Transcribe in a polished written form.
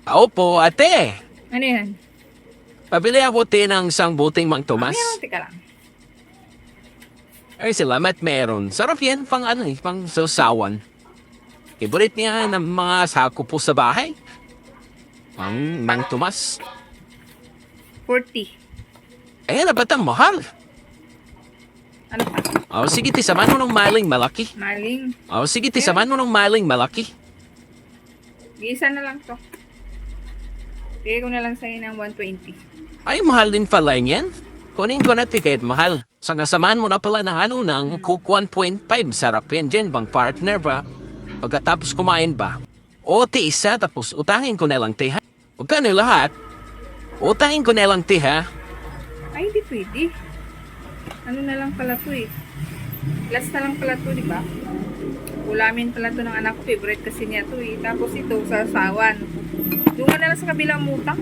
Opo, ate. Ano yan? Pabili ako ng isang buting Mang Tomas. Meron, teka lang. Ay, salamat meron. Sarap yan, pang sausawan. Favorite niya ng mga sako po sa bahay. Ang Mang Tomas. 40. Eh, na ba't ang mahal? Ano pa? Oh, sige, tisaman mo ng maling malaki. Maling. Oh, sige, tisaman mo ng maling malaki. Isa na lang to. Bigay ko na lang sa'yo ng 120. Ay, mahal din pala yan. Kunin ko na ticket, mahal. Sa nasamaan mo na pala ng ng Cook 1.5. Sarap yan dyan, bang partner ba? Pagkatapos kumain ba? O, isa, tapos utangin ko na lang, tiha. Huwag ka na lahat. Utangin ko na lang, tiha. Ay, hindi pwede. Ano na lang pala to eh. Last na lang pala to, di ba? Ulamin pala to ng anak ko. Favorite kasi niya to eh. Tapos ito, sasawan. Doon ka na lang sa kabilang mutang.